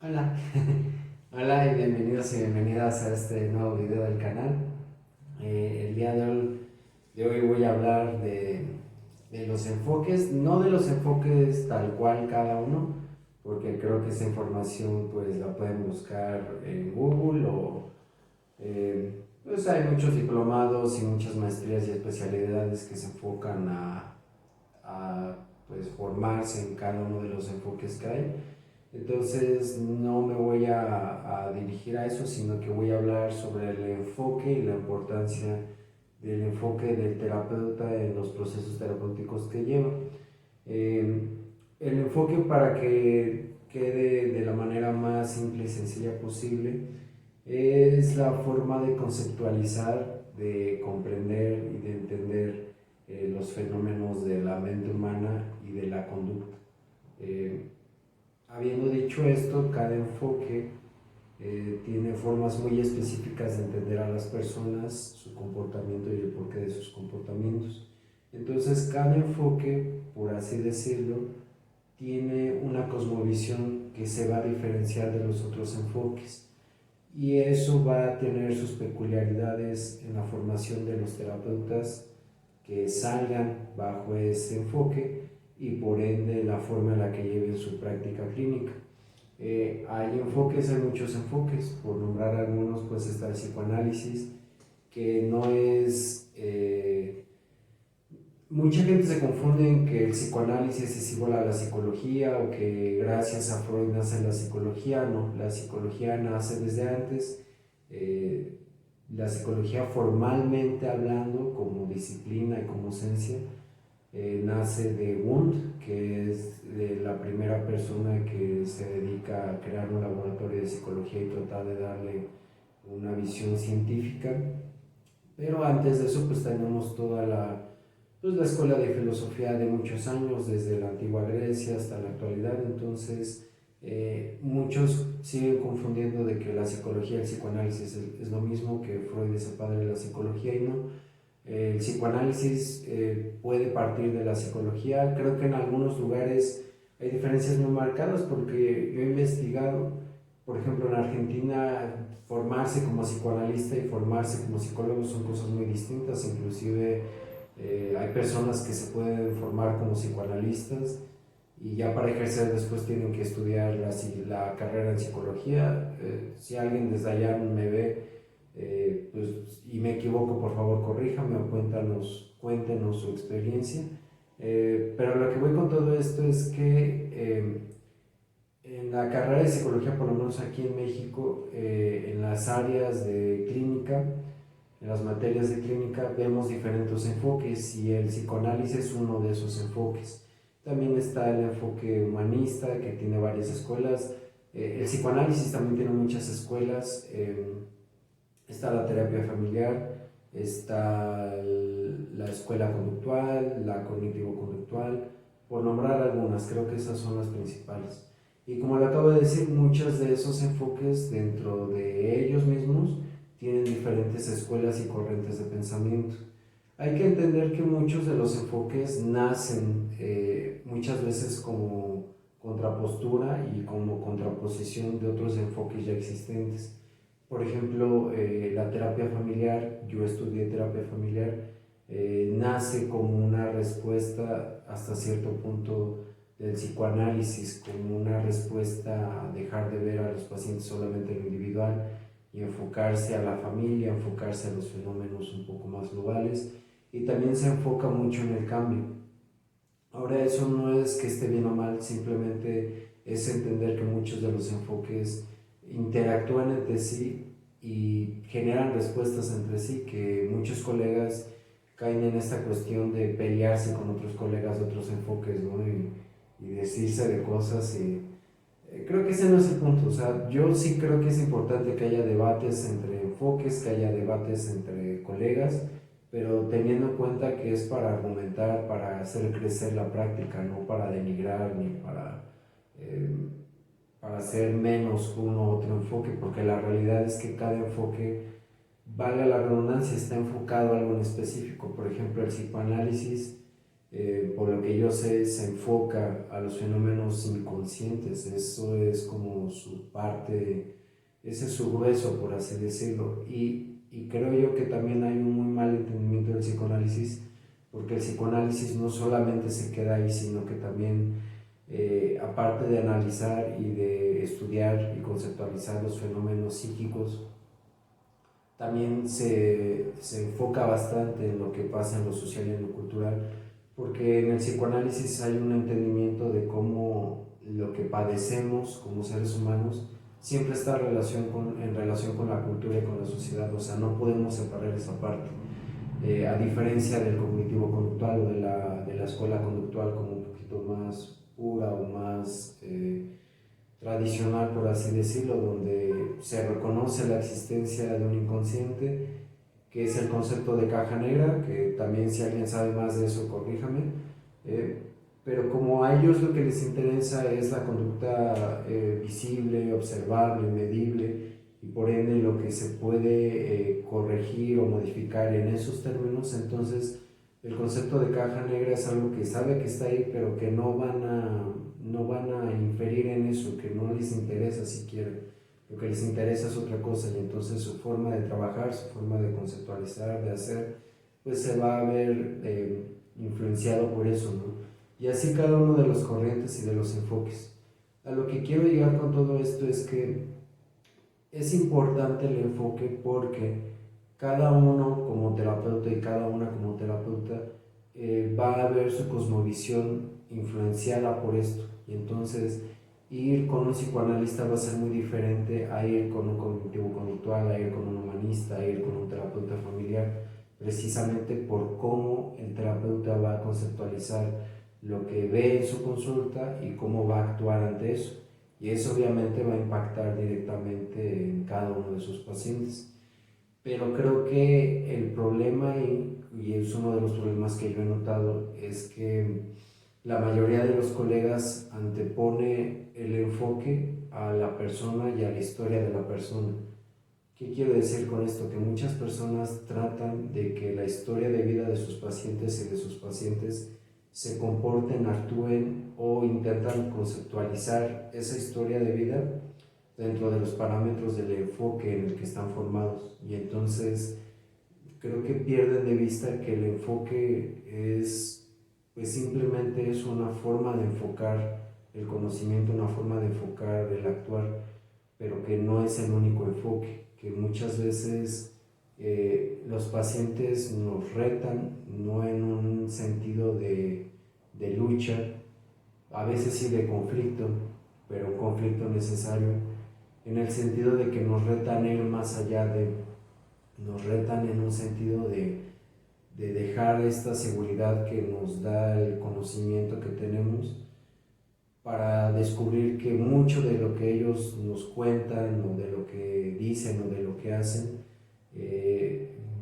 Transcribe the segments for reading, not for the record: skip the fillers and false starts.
Hola, hola y bienvenidos y bienvenidas a este nuevo video del canal. El día de hoy voy a hablar de los enfoques, no de los enfoques tal cual cada uno, porque creo que esa información pues la pueden buscar en Google o pues hay muchos diplomados y muchas maestrías y especialidades que se enfocan a pues formarse en cada uno de los enfoques que hay. Entonces no me voy a dirigir a eso, sino que voy a hablar sobre el enfoque y la importancia del enfoque del terapeuta en los procesos terapéuticos que lleva. Eh, el enfoque, para que quede de la manera más simple y sencilla posible, es la forma de conceptualizar, de comprender y de entender los fenómenos de la mente humana y de la conducta. Eh, Habiendo dicho esto, cada enfoque tiene formas muy específicas de entender a las personas, su comportamiento y el porqué de sus comportamientos. Entonces, cada enfoque, por así decirlo, tiene una cosmovisión que se va a diferenciar de los otros enfoques, y eso va a tener sus peculiaridades en la formación de los terapeutas que salgan bajo ese enfoque, y por ende la forma en la que lleven su práctica clínica. Hay enfoques, hay muchos enfoques. Por nombrar algunos, pues está el psicoanálisis, que no es... mucha gente se confunde en que el psicoanálisis es igual a la psicología, o que gracias a Freud nace la psicología. No, la psicología nace desde antes. Eh, la psicología, formalmente hablando, como disciplina y como ciencia, nace de Wundt, que es la primera persona que se dedica a crear un laboratorio de psicología y tratar de darle una visión científica. Pero antes de eso pues tenemos toda la escuela de filosofía de muchos años, desde la antigua Grecia hasta la actualidad. Entonces muchos siguen confundiendo de que la psicología y el psicoanálisis es lo mismo, que Freud es el padre de la psicología, y no. El psicoanálisis puede partir de la psicología. Creo que en algunos lugares hay diferencias muy marcadas, porque yo he investigado, por ejemplo, en Argentina, formarse como psicoanalista y formarse como psicólogo son cosas muy distintas. Inclusive hay personas que se pueden formar como psicoanalistas y ya para ejercer después tienen que estudiar la carrera en psicología. Si alguien desde allá me ve pues, y me equivoco, por favor corríjame o cuéntenos su experiencia. Pero lo que voy con todo esto es que en la carrera de psicología, por lo menos aquí en México, en las áreas de clínica, en las materias de clínica, vemos diferentes enfoques, y el psicoanálisis es uno de esos enfoques. También está el enfoque humanista, que tiene varias escuelas. El psicoanálisis también tiene muchas escuelas. Está la terapia familiar, está la escuela conductual, la cognitivo-conductual, por nombrar algunas. Creo que esas son las principales. Y como le acabo de decir, muchos de esos enfoques dentro de ellos mismos tienen diferentes escuelas y corrientes de pensamiento. Hay que entender que muchos de los enfoques nacen muchas veces como contrapostura y como contraposición de otros enfoques ya existentes. Por ejemplo, la terapia familiar, yo estudié terapia familiar, nace como una respuesta hasta cierto punto del psicoanálisis, como una respuesta a dejar de ver a los pacientes solamente en lo individual y enfocarse a la familia, enfocarse a los fenómenos un poco más globales, y también se enfoca mucho en el cambio. Ahora, eso no es que esté bien o mal, simplemente es entender que muchos de los enfoques interactúan entre sí y generan respuestas entre sí, que muchos colegas caen en esta cuestión de pelearse con otros colegas de otros enfoques, ¿no? Y decirse de cosas. Y creo que ese no es el punto. O sea, yo sí creo que es importante que haya debates entre enfoques, que haya debates entre colegas, pero teniendo en cuenta que es para argumentar, para hacer crecer la práctica, no para denigrar ni eh, para hacer menos uno u otro enfoque, porque la realidad es que cada enfoque, valga la redundancia, está enfocado a algo en específico. Por ejemplo, el psicoanálisis por lo que yo sé, se enfoca a los fenómenos inconscientes. Eso es como su parte, ese es su grueso, por así decirlo. Y creo yo que también hay un muy mal entendimiento del psicoanálisis, porque el psicoanálisis no solamente se queda ahí, sino que también, aparte de analizar y de estudiar y conceptualizar los fenómenos psíquicos, también se enfoca bastante en lo que pasa en lo social y en lo cultural, porque en el psicoanálisis hay un entendimiento de cómo lo que padecemos como seres humanos siempre está en relación con la cultura y con la sociedad. O sea, no podemos separar esa parte. A diferencia del cognitivo conductual o de la escuela conductual como un poquito más pura o más tradicional, por así decirlo, donde se reconoce la existencia de un inconsciente, que es el concepto de caja negra, que también si alguien sabe más de eso, corríjame. eh, pero como a ellos lo que les interesa es la conducta visible, observable, medible, y por ende lo que se puede corregir o modificar en esos términos, entonces el concepto de caja negra es algo que sabe que está ahí, pero que no van a inferir en eso, que no les interesa siquiera. Lo que les interesa es otra cosa, y entonces su forma de trabajar, su forma de conceptualizar, de hacer, pues se va a ver influenciado por eso, ¿no? Y así cada uno de los corrientes y de los enfoques. A lo que quiero llegar con todo esto es que es importante el enfoque, porque cada uno como terapeuta y cada una como terapeuta va a ver su cosmovisión influenciada por esto. Y entonces ir con un psicoanalista va a ser muy diferente a ir con un cognitivo conductual, a ir con un humanista, a ir con un terapeuta familiar, precisamente por cómo el terapeuta va a conceptualizar lo que ve en su consulta y cómo va a actuar ante eso. Y eso obviamente va a impactar directamente en cada uno de sus pacientes. Pero creo que el problema, y es uno de los problemas que yo he notado, es que la mayoría de los colegas antepone el enfoque a la persona y a la historia de la persona. ¿Qué quiero decir con esto? Que muchas personas tratan de que la historia de vida de sus pacientes y de sus pacientes se comporten, actúen o intentan conceptualizar esa historia de vida dentro de los parámetros del enfoque en el que están formados. Y entonces creo que pierden de vista que el enfoque es, pues simplemente es una forma de enfocar el conocimiento, una forma de enfocar el actuar, pero que no es el único enfoque, que muchas veces los pacientes nos retan, no en un sentido de lucha, a veces sí de conflicto, pero un conflicto necesario, en el sentido de que nos retan a ir más allá nos retan en un sentido de dejar esta seguridad que nos da el conocimiento que tenemos, para descubrir que mucho de lo que ellos nos cuentan o de lo que dicen o de lo que hacen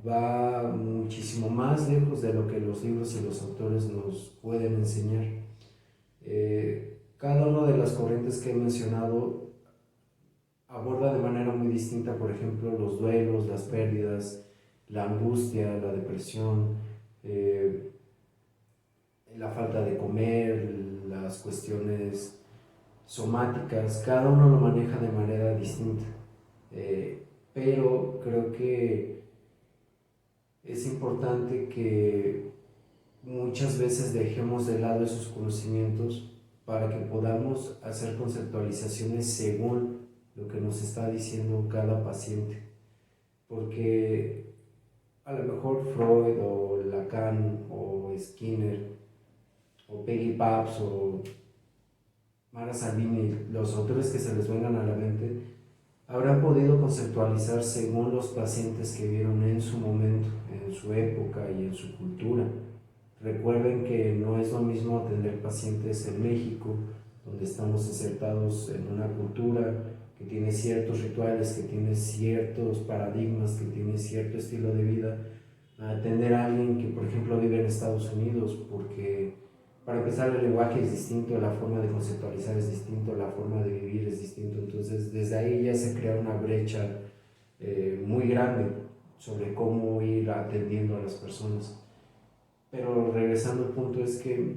va muchísimo más lejos de lo que los libros y los autores nos pueden enseñar. Cada una de las corrientes que he mencionado aborda de manera muy distinta, por ejemplo, los duelos, las pérdidas, la angustia, la depresión, la falta de comer, las cuestiones somáticas. Cada uno lo maneja de manera distinta, pero creo que es importante que muchas veces dejemos de lado esos conocimientos para que podamos hacer conceptualizaciones según lo que nos está diciendo cada paciente, porque a lo mejor Freud o Lacan o Skinner o Peggy Papps o Mara Salvini, los autores que se les vengan a la mente, habrán podido conceptualizar según los pacientes que vieron en su momento, en su época y en su cultura. Recuerden que no es lo mismo atender pacientes en México, donde estamos insertados en una cultura que tiene ciertos rituales, que tiene ciertos paradigmas, que tiene cierto estilo de vida, a atender a alguien que, por ejemplo, vive en Estados Unidos, porque para empezar el lenguaje es distinto, la forma de conceptualizar es distinto, la forma de vivir es distinto. Entonces desde ahí ya se crea una brecha muy grande sobre cómo ir atendiendo a las personas. Pero regresando al punto es que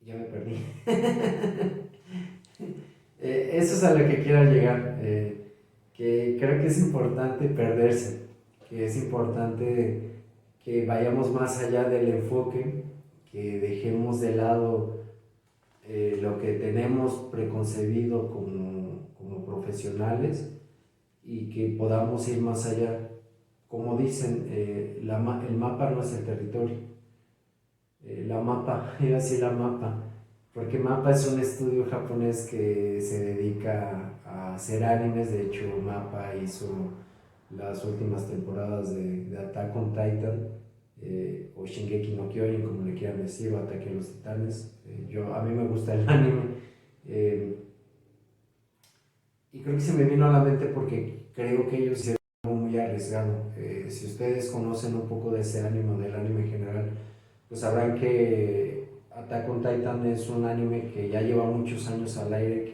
ya me perdí. Eso es a lo que quiero llegar, que creo que es importante perderse, que es importante que vayamos más allá del enfoque, que dejemos de lado lo que tenemos preconcebido como profesionales y que podamos ir más allá. Como dicen, el mapa no es el territorio, la mapa, iba a decir la mapa, porque Mapa es un estudio japonés que se dedica a hacer animes. De hecho, Mapa hizo las últimas temporadas de Attack on Titan, o Shingeki no Kyojin, como le quieran decir, o Ataque a los Titanes. A mí me gusta el anime, eh, y creo que se me vino a la mente porque creo que ellos hicieron algo muy arriesgado. Si ustedes conocen un poco de ese anime o del anime en general, pues sabrán que Attack on Titan es un anime que ya lleva muchos años al aire,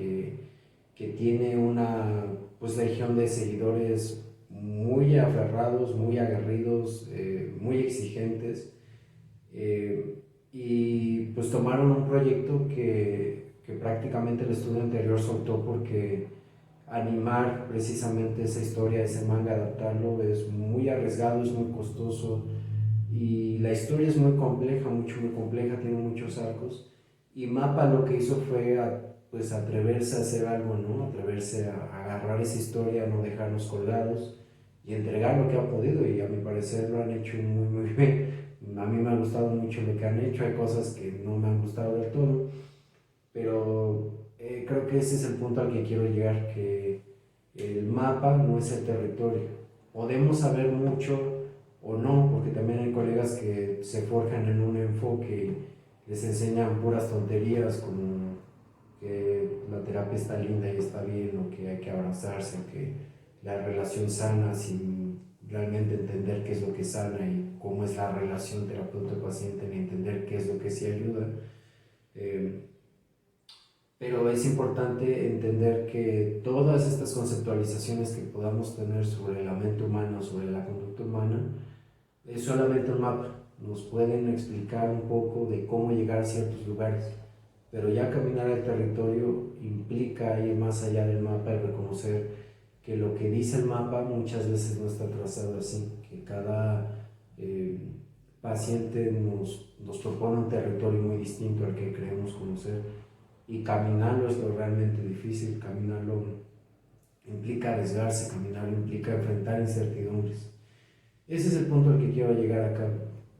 que tiene una pues legión de seguidores muy aferrados, muy aguerridos, muy exigentes, y pues tomaron un proyecto que prácticamente el estudio anterior soltó porque animar precisamente esa historia, ese manga, adaptarlo es muy arriesgado, es muy costoso, y la historia es muy compleja, muy compleja, tiene muchos arcos. Y Mapa lo que hizo fue pues atreverse a hacer algo, ¿no? Atreverse a agarrar esa historia, no dejarnos colgados y entregar lo que ha podido, y a mi parecer lo han hecho muy bien. A mí me ha gustado mucho lo que han hecho, hay cosas que no me han gustado del todo, pero creo que ese es el punto al que quiero llegar, que el mapa no es el territorio. Podemos saber mucho o no, porque también hay colegas que se forjan en un enfoque y les enseñan puras tonterías como que la terapia está linda y está bien, o que hay que abrazarse, o que la relación sana, sin realmente entender qué es lo que sana y cómo es la relación terapeuta-paciente, ni entender qué es lo que sí ayuda. Eh, pero es importante entender que todas estas conceptualizaciones que podamos tener sobre la mente humana, sobre la conducta humana, es solamente un mapa. Nos pueden explicar un poco de cómo llegar a ciertos lugares, pero ya caminar el territorio implica ir más allá del mapa y reconocer que lo que dice el mapa muchas veces no está trazado así, que cada eh, paciente nos propone un territorio muy distinto al que creemos conocer, y caminarlo es lo realmente difícil. Caminarlo implica arriesgarse, caminarlo implica enfrentar incertidumbres. Ese es el punto al que quiero llegar acá,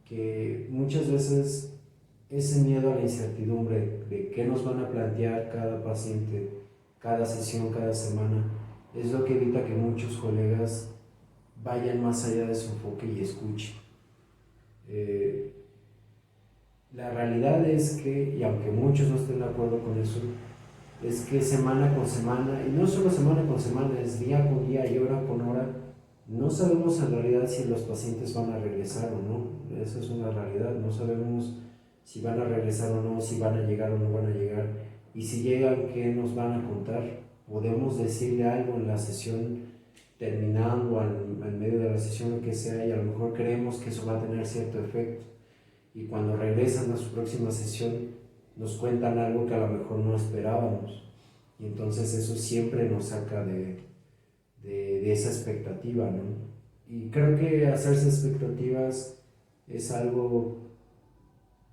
que muchas veces ese miedo a la incertidumbre de qué nos van a plantear cada paciente, cada sesión, cada semana, es lo que evita que muchos colegas vayan más allá de su enfoque y escuchen. Eh, la realidad es que, y aunque muchos no estén de acuerdo con eso, es que semana con semana, y no solo semana con semana, es día con día y hora con hora, no sabemos en realidad si los pacientes van a regresar o no. Esa es una realidad, no sabemos si van a regresar o no, si van a llegar o no van a llegar, y si llegan, ¿qué nos van a contar? Podemos decirle algo en la sesión, terminando, en medio de la sesión, lo que sea, y a lo mejor creemos que eso va a tener cierto efecto, y cuando regresan a su próxima sesión nos cuentan algo que a lo mejor no esperábamos, y entonces eso siempre nos saca de esa expectativa, ¿no? Y creo que hacerse expectativas es algo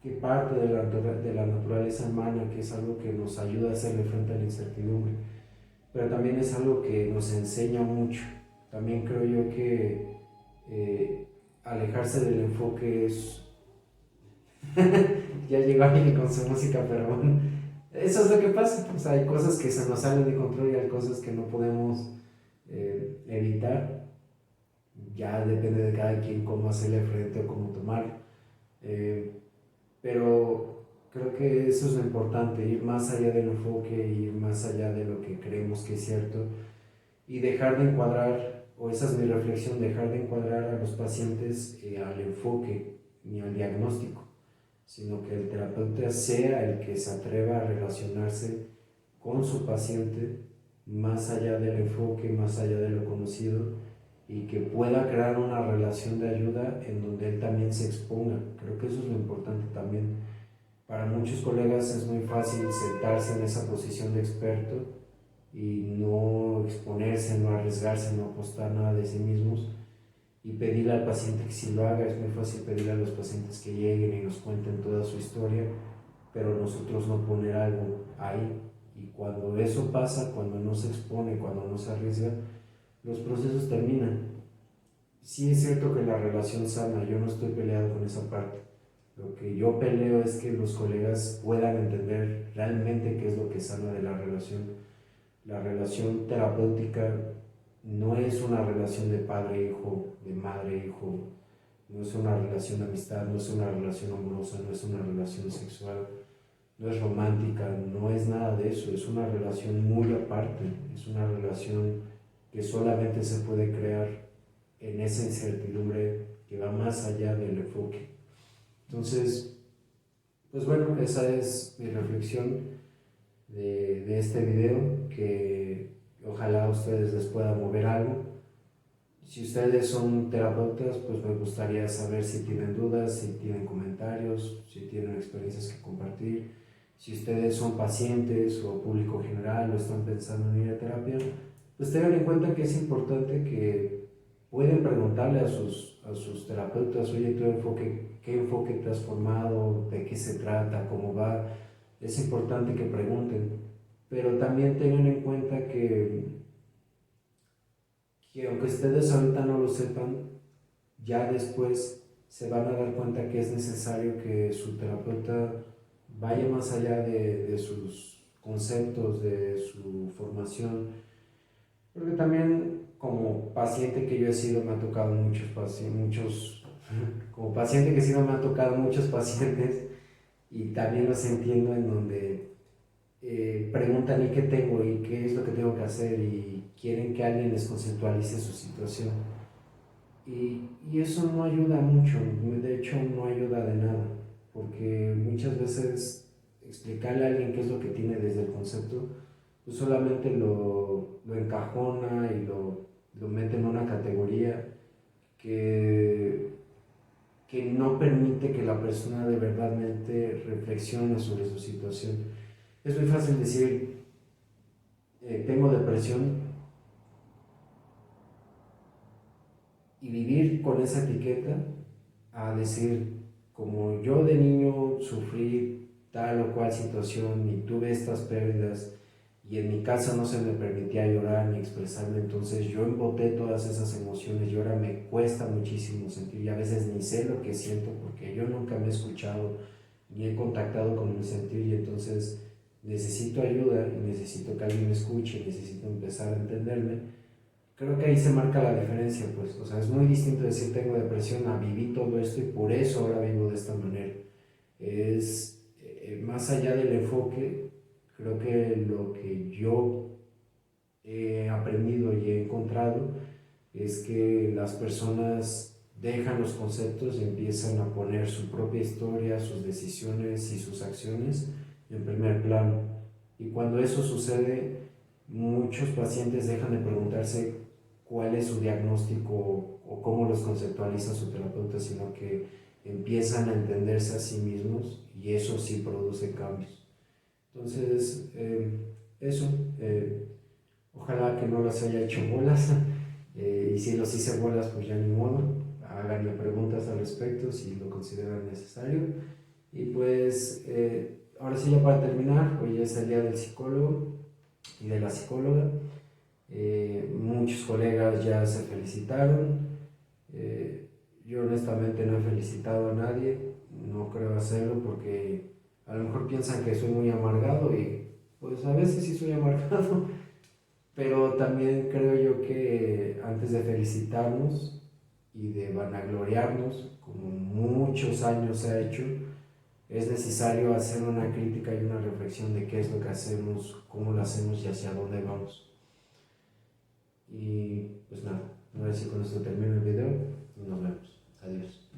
que parte de la naturaleza humana, que es algo que nos ayuda a hacerle frente a la incertidumbre, pero también es algo que nos enseña mucho. También creo yo que alejarse del enfoque es ya llegó alguien con su música, pero bueno, eso es lo que pasa. O sea, hay cosas que se nos salen de control y hay cosas que no podemos evitar. Ya depende de cada quien cómo hacerle frente o cómo tomarlo. Eh, pero creo que eso es lo importante, ir más allá del enfoque, ir más allá de lo que creemos que es cierto, y dejar de encuadrar, o esa es mi reflexión, dejar de encuadrar a los pacientes al enfoque ni al diagnóstico, sino que el terapeuta sea el que se atreva a relacionarse con su paciente más allá del enfoque, más allá de lo conocido, y que pueda crear una relación de ayuda en donde él también se exponga. Creo que eso es lo importante también. Para muchos colegas es muy fácil sentarse en esa posición de experto y no exponerse, no arriesgarse, no apostar nada de sí mismos y pedirle al paciente que sí lo haga. Es muy fácil pedirle a los pacientes que lleguen y nos cuenten toda su historia, pero nosotros no poner algo ahí. Y cuando eso pasa, cuando no se expone, cuando no se arriesga, los procesos terminan. Sí es cierto que la relación sana, yo no estoy peleado con esa parte. Lo que yo peleo es que los colegas puedan entender realmente qué es lo que sana de la relación. La relación terapéutica no es una relación de padre-hijo, de madre-hijo, no es una relación de amistad, no es una relación amorosa, no es una relación sexual, no es romántica, no es nada de eso, es una relación muy aparte, es una relación que solamente se puede crear en esa incertidumbre que va más allá del enfoque. Entonces, pues bueno, esa es mi reflexión de este video, que ojalá a ustedes les pueda mover algo. Si ustedes son terapeutas, pues me gustaría saber si tienen dudas, si tienen comentarios, si tienen experiencias que compartir. Si ustedes son pacientes o público general o están pensando en ir a terapia, pues tengan en cuenta que es importante que pueden preguntarle a sus terapeutas: oye, ¿qué enfoque te has formado? ¿De qué se trata? ¿Cómo va? Es importante que pregunten, pero también tengan en cuenta que aunque ustedes ahorita no lo sepan, ya después se van a dar cuenta que es necesario que su terapeuta vaya más allá de sus conceptos, de su formación, porque también como paciente que yo he sido me ha tocado como paciente que he sido me ha tocado muchos pacientes, y también los entiendo en donde preguntan ¿y qué tengo? ¿Y qué es lo que tengo que hacer? Y quieren que alguien les conceptualice su situación. Y eso no ayuda mucho, de hecho no ayuda de nada, porque muchas veces explicarle a alguien qué es lo que tiene desde el concepto, pues solamente lo encajona y lo mete en una categoría que, que no permite que la persona de verdadmente reflexione sobre su situación. Es muy fácil decir, tengo depresión, y vivir con esa etiqueta, a decir, como yo de niño sufrí tal o cual situación y tuve estas pérdidas y en mi casa no se me permitía llorar ni expresarme, entonces yo emboté todas esas emociones y ahora me cuesta muchísimo sentir y a veces ni sé lo que siento porque yo nunca me he escuchado ni he contactado con mi sentir, y entonces necesito ayuda y necesito que alguien me escuche, necesito empezar a entenderme. Creo que ahí se marca la diferencia, pues, o sea, es muy distinto decir tengo depresión a viví todo esto y por eso ahora vivo de esta manera. Es más allá del enfoque, creo que lo que yo he aprendido y he encontrado es que las personas dejan los conceptos y empiezan a poner su propia historia, sus decisiones y sus acciones en primer plano. Y cuando eso sucede, muchos pacientes dejan de preguntarse cuál es su diagnóstico o cómo los conceptualiza su terapeuta, sino que empiezan a entenderse a sí mismos y eso sí produce cambios. Entonces, eso, ojalá que no las haya hecho bolas, y si los hice bolas, pues ya ni modo, háganme preguntas al respecto si lo consideran necesario. Y pues, ahora sí, ya para terminar, hoy es el día del psicólogo y de la psicóloga. Muchos colegas ya se felicitaron. Yo honestamente no he felicitado a nadie, no creo hacerlo porque a lo mejor piensan que soy muy amargado y pues a veces sí soy amargado, pero también creo yo que antes de felicitarnos y de vanagloriarnos, como muchos años se ha hecho, es necesario hacer una crítica y una reflexión de qué es lo que hacemos, cómo lo hacemos y hacia dónde vamos. Y pues nada, a ver si con esto termino el video y nos vemos. Adiós.